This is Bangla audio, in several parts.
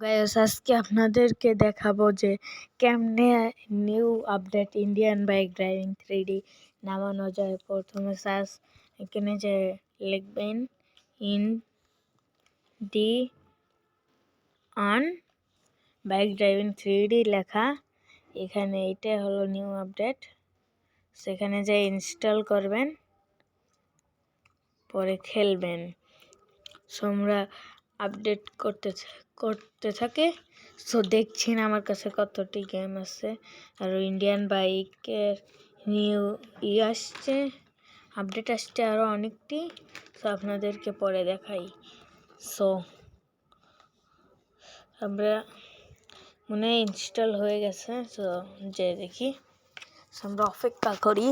গাইস আজকে আপনাদেরকে দেখাবো যে কেমনে new update Indian bike driving 3D নামানো যায়। প্রথমে সার্চ এখানে যে লিখবেন in D on bike driving 3D লেখা, এখানে এটা হলো নিউ আপডেট। সেখানে যে ইনস্টল করবেন, পরে খেলবেন। আমরা আপডেট করতে থাকে। সো দেখছেন আমার কাছে কতটি গেম আছে, আর ইন্ডিয়ান বাইকের নিউ আসছে, আপডেট আসছে আরও অনেকটি। সো আপনাদেরকে পরে দেখাই। সো আমরা মনে হয় ইনস্টল হয়ে গেছে। সো যে দেখি, আমরা অপেক্ষা করি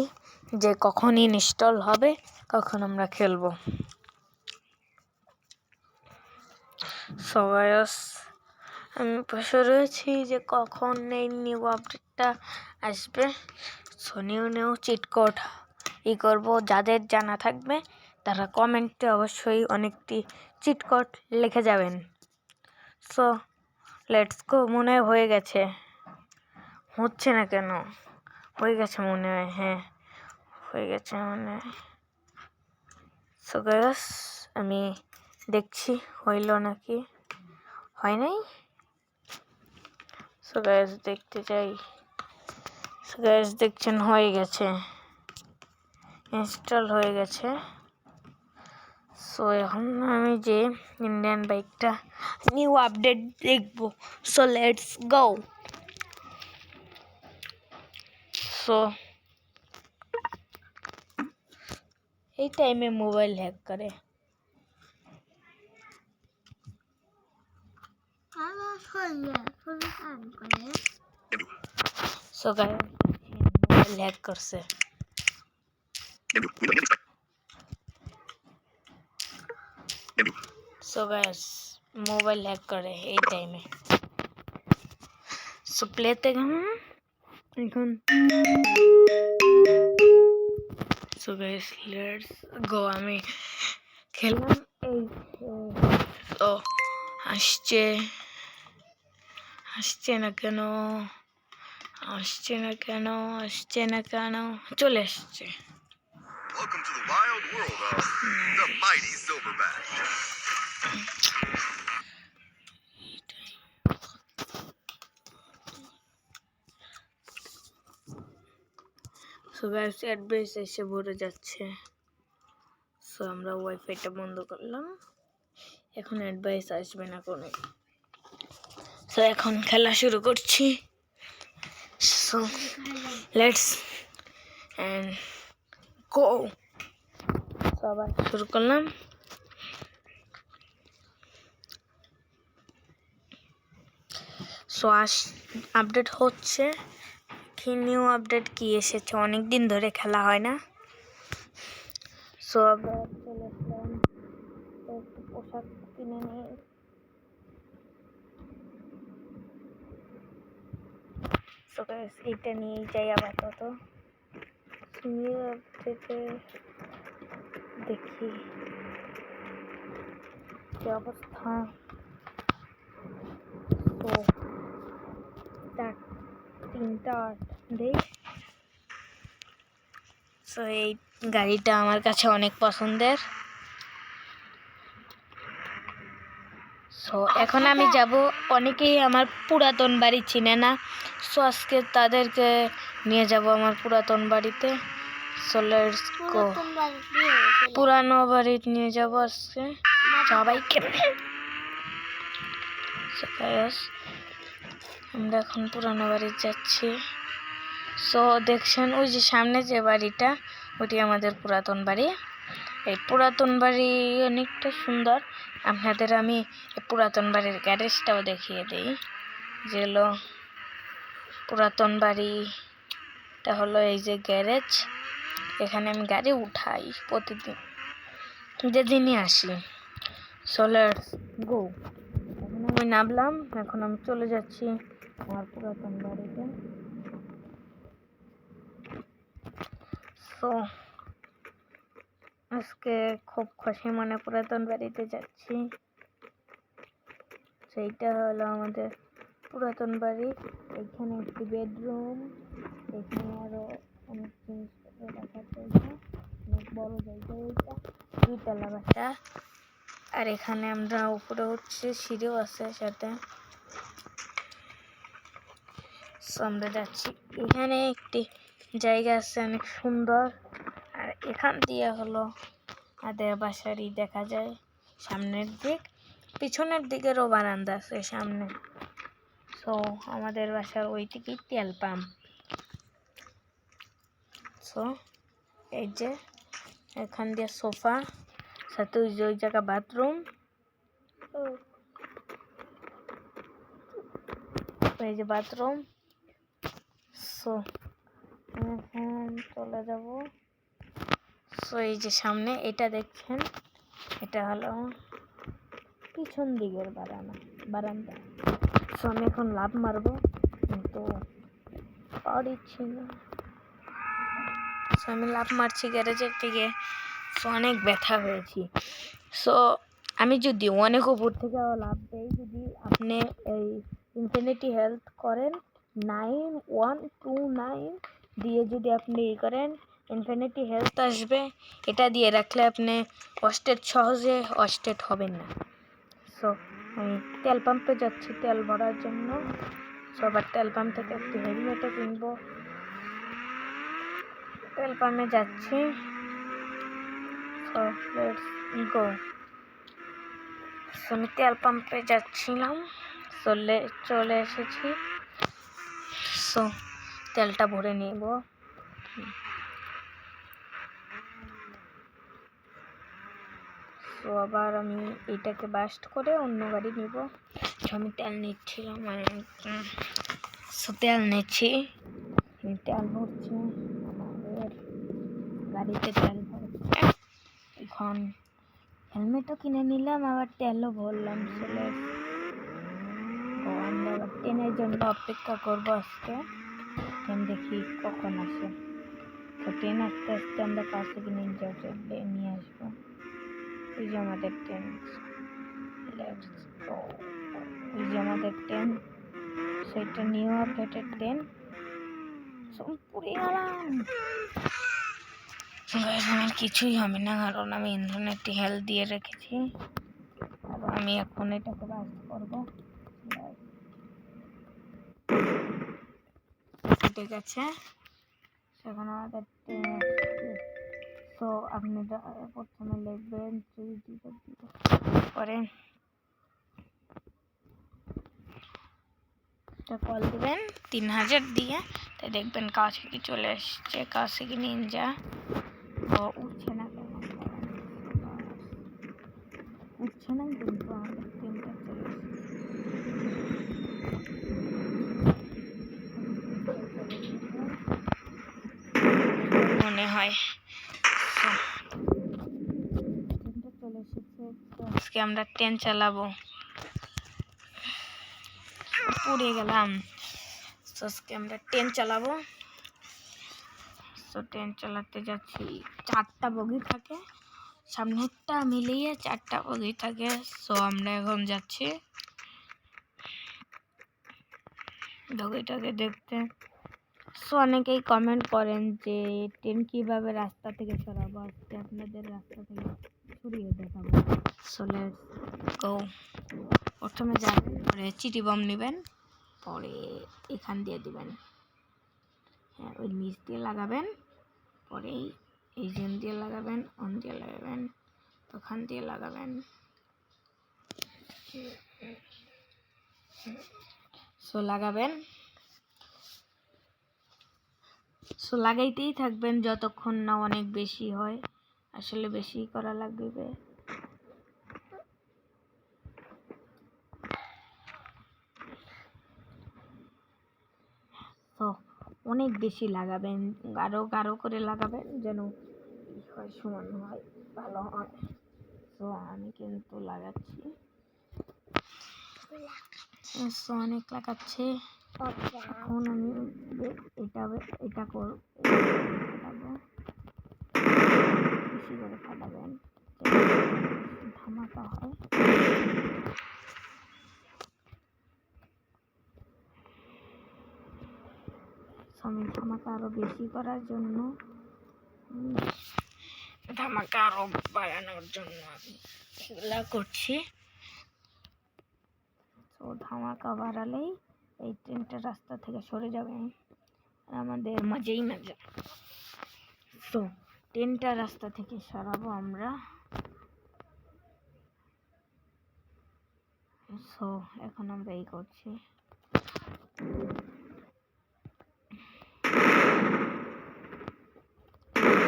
যে কখন ইনস্টল হবে, কখন আমরা খেলবো। সবাই আমি বসে রয়েছি যে কখন এই নিউ আপডেটটা আসবে। সো নিউ চিট কোড করবো। যাদের জানা থাকবে তারা কমেন্টে অবশ্যই অনেকটি চিট কোড লিখে যাবেন। So let's go. মনে হয় হয়ে গেছে, হচ্ছে না কেন? হয়ে গেছে মনে হয়, হ্যাঁ হয়ে গেছে মনে হয়। সো গাইস আমি দেখছি হইল নাকি, হয় নাই। সো গাইস দেখতে চাই। সো গাইস দেখছেন হয়ে গেছে, ইনস্টল হয়ে গেছে। সো এখন আমি যে ইন্ডিয়ান বাইকটা নিউ আপডেট দেখবো। So let's go. সো এই টাইমে মোবাইল হ্যাক করে। সো গাইস মোবাইল হ্যাক করছে। সো গাইস মোবাইল হ্যাক করে এই টাইমে। সো প্লেতে এখন। So guys let's go. আমি খেললাম। এই তো আসছে না কেন, আসছে না কেন, আসছে না কেন, চলে আসছে। Welcome to the wild world of the mighty Silverback. So guys advice এসে ভরে যাচ্ছে। সো আমরা ওয়াইফাইটা বন্ধ করলাম, এখন অ্যাডভাইস আসবে না কোনো। সো এখন খেলা শুরু করছি। So let's and go. So আবার শুরু করলাম। সো আপডেট হচ্ছে। কি নিউ আপডেট কি এসেছে, অনেক দিন ধরে খেলা হয় না। সো আবার চলে আসলাম, একটু পোশাক কিনে নিই। সো গাইস এটা নিয়েই যাই আপাতত। নিউ আপডেটে দেখি কি অবস্থা। তো 3টা 8 দেই। সো এই গাড়িটা আমার কাছে অনেক পছন্দের। সো এখন আমি যাব। অনেকেই আমার পুরাতন বাড়ি চিনে না, সো আজকে তাদেরকে নিয়ে যাব আমার পুরাতন বাড়িতে। So let's go. পুরানো বাড়ি নিয়ে যাব আজকে সবাইকে। সো গাইস আমরা এখন পুরানো বাড়ি যাচ্ছি। সো দেখছেন ওই যে সামনে যে বাড়িটা, ওটি আমাদের পুরাতন বাড়ি। এই পুরাতন বাড়ি অনেকটা সুন্দর। আপনাদের আমি পুরাতন বাড়ির গ্যারেজটাও দেখিয়ে দিই। যেগুলো পুরাতন বাড়িটা হলো এই যে গ্যারেজ, এখানে আমি গাড়ি উঠাই প্রতিদিন, যেদিনই আসি। So let's go. এখন আমি নামলাম, এখন আমি চলে যাচ্ছি আমার পুরাতন বাড়িতে। সো আজকে খুব খুশি মনে পুরাতন বাড়িতে যাচ্ছি। সেইটা হলো আমাদের পুরাতন বাড়ি। এখানে একটি বেডরুম, এখানে আরো অনেক জিনিসপত্র রাখার জায়গা, অনেক বড় জায়গা। এটা 2 তলা বাসা। আর এখানে আমরা উপরে উঠছি, সিঁড়িও আছে সাথে। সো আমরা যাচ্ছি। এখানে একটি জায়গা আছে অনেক সুন্দর। আর এখান দিয়ে হলো আমাদের বাসারই দেখা যায় সামনের দিক, পিছনের দিকেরও বারান্দা আছে সামনে। সো আমাদের বাসার ওই দিকেই তেল পাম্প। সো এই যে এখান দিয়ে সোফা, সাথে ওই যে ওই জায়গা বাথরুম, এই যে বাথরুম। সো এখন চলে যাব। সো এই যে সামনে এটা দেখছেন, এটা হলো পিছন দিকের বারান্দা। সো আমি এখন লাফ মারবো, কিন্তু পারছি না। সো আমি লাফ মারছি গ্যারেজের থেকে। সো অনেক ব্যথা হয়েছি। সো আমি যদি অনেক উপর থেকে লাফ দেই, যদি আপনি এই ইনফিনিটি হেলথ করেন 9129 দিয়ে যদি আপনি করেন, ইনফিনিটি হেলথ আসবে। এটা দিয়ে রাখলে আপনি সহজে অস্টেট হবেন না। সো আমি তেল পাম্পে যাচ্ছি তেল ভরার জন্য। সবার তেল পাম্প থেকে একটি হেলমেটও কিনবো। তেল পাম্পে যাচ্ছি। So let's go. আমি তেল পাম্পে যাচ্ছিলাম। চলে এসেছি। সো তেলটা ভরে নেব। তো আবার আমি এটাকে বাস্ট করে অন্য গাড়ি নিব। আমি তেল নিচ্ছিলাম, তেল নিচ্ছি, তেল ভরছি আমাদের গাড়িতে, তেল ভরছে। এখন হেলমেটও কিনে নিলাম, আবার তেলও ভরলাম। চলে আমরা আবার ট্রেনের জন্য অপেক্ষা করবো আজকে। ট্রেন দেখি কখন আসে। তো ট্রেন আস্তে আস্তে আমরা কাছে কিনে নিয়ে আসবো। এই যে আমাদের ট্রেন, এই যে আমাদের ট্রেন, সেটা নিউ আপডেটেড ট্রেন। পুড়ে গেলাম। আমার কিছুই হবে না, কারণ আমি ইন্টারনেটে হেল্প দিয়ে রেখেছি। আর আমি এখন এটাকে বাস করবো। ঠিক আছে, এখন আমাদের ট্রেন আসছে। তো আপনি প্রথমে লিখবেন 300, পরে কল দেবেন 3000 দিয়ে। তাই দেখবেন কাছে কি চলে এসছে, কাছে কি নিনজা। উঠছে না কেন, উঠছে না, কিন্তু আমাদের ট্রেনটা চলে মনে হয়। ট্রেনটা চলে এসেছে। আজকে আমরা ট্রেন চালাবো। পুড়ে গেলাম। আজকে আমরা ট্রেন চালাবো। তো ট্রেন চালাতে যাচ্ছি। 4টা বগি থাকে, সামনেরটা মিলিয়ে 4টা বগি থাকে। সো আমরা এখন যাচ্ছি বগিটাকে দেখতে। সো অনেকেই কমেন্ট করেন যে ট্রেন কিভাবে রাস্তা থেকে সরাবো। আজকে আপনাদের রাস্তা থেকে সরিয়ে দেখাবো। So let's go. প্রথমে যাবেন, পরে চিটি বম নেবেন, পরে এখান দিয়ে দিবেন, হ্যাঁ ওই নিচ দিয়ে লাগাবেন, পরে এই জেন দিয়ে লাগাবেন, অন দিয়ে লাগাবেন, ওখান দিয়ে লাগাবেন। সো লাগাবেন। সো লাগাইতেই থাকবেন যতক্ষণ না অনেক বেশি হয়। আসলে বেশি করা লাগবে। তো অনেক বেশি লাগাবেন, গাঢ় গাঢ় করে লাগাবেন, যেন হয় সমান হয়, ভালো হয়। তো আমি কিন্তু লাগাচ্ছি। অনেক লাগাচ্ছে। এখন আমি এটা করবো, বেশি করে ফাটাবেন, ধামাকা হয়। আমি ধামাকা আরো বেশি করার জন্য ধামাকা আরো বাড়ানোর জন্য আমি এগুলা করছি। তো ধামাকা বাড়ালেই এই ট্রেনটা রাস্তা থেকে সরে যাবে, আমাদের মজাই মজা। তো ট্রেনটা রাস্তা থেকে সরাবো আমরা। সো এখন আমরা এই করছি,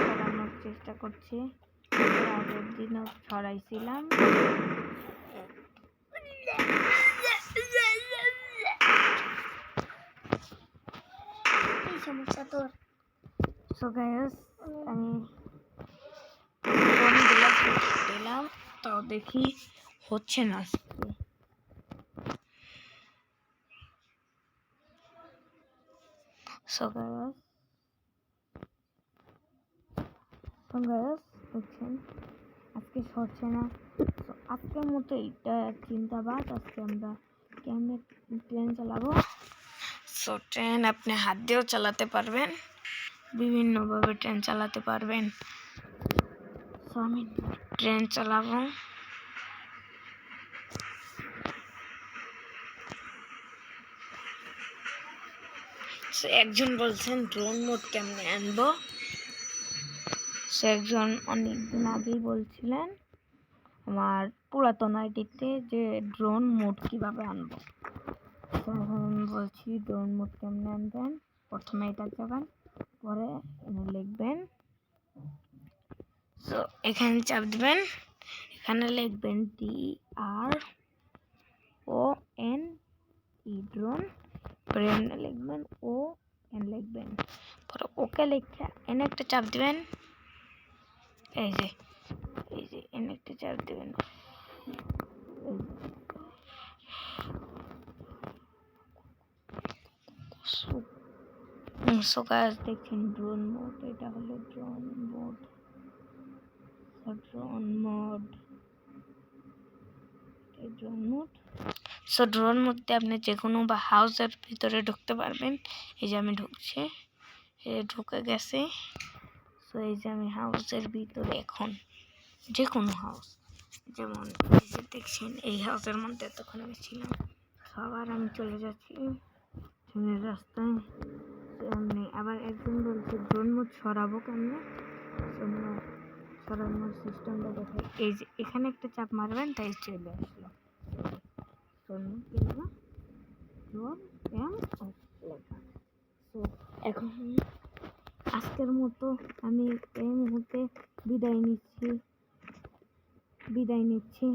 সরানোর চেষ্টা করছি। আগের দিনও সরাইছিলাম। সমস্যা তোর। সো গাইস, আমি ফোনগুলো দিলাম, তাও দেখি হচ্ছে না আজকে। সো গাইস দেখছেন আজকে হচ্ছে না। তো আজকের মতো এটা চিন্তাবাদ। আজকে আমরা কেমনে ট্রেন চালাবো। সো ট্রেন আপনি হাত দিয়েও চালাতে পারবেন, বিভিন্নভাবে ট্রেন চালাতে পারবেন। সো আমি ট্রেন চালাবো। একজন বলছেন ড্রোন মোড কেমনে আনবো। সে একজন অনেকদিন আগেই বলছিলেন আমার পুরাতন আইডিতে যে ড্রোন মোড কিভাবে আনবো। এখন বলছি ড্রোন মোড কেমনে আনবেন। প্রথমে এটা যাবেন, পরে লিখবেন, সো এখানে চাপ দিবেন, এখানে লিখবেন DRON ড্রোন, পরে লিখবেন ON লিখবেন, পরে ওকে লিখে এনে একটা চাপ দিবেন। এই যে এনে একটা চাপ দিবেন। সো গাইস দেখছেন ড্রোন মোড, এটা হলো ড্রোন মোড। সো ড্রোন মধ্যে আপনি যে কোনো বা হাউসের ভিতরে ঢুকতে পারবেন। এই যে আমি ঢুকছি, ঢুকে গেছে। সো এই যে আমি হাউসের ভিতরে, এখন যে কোনো হাউস, যেমন এই যে দেখছেন এই হাউসের মধ্যে তখন আমি ছিলাম। আবার আমি চলে যাচ্ছি ট্রেনের রাস্তায়। আবার একজন বলছে ড্রোন মোড সরাবো কেমনে, সরানোর সিস্টেমটা দেখে। এই যে এখানে একটা চাপ মারবেন, তাই চলে আসলো এখন আজকের মতো আমি এই মুহূর্তে বিদায় নিচ্ছি।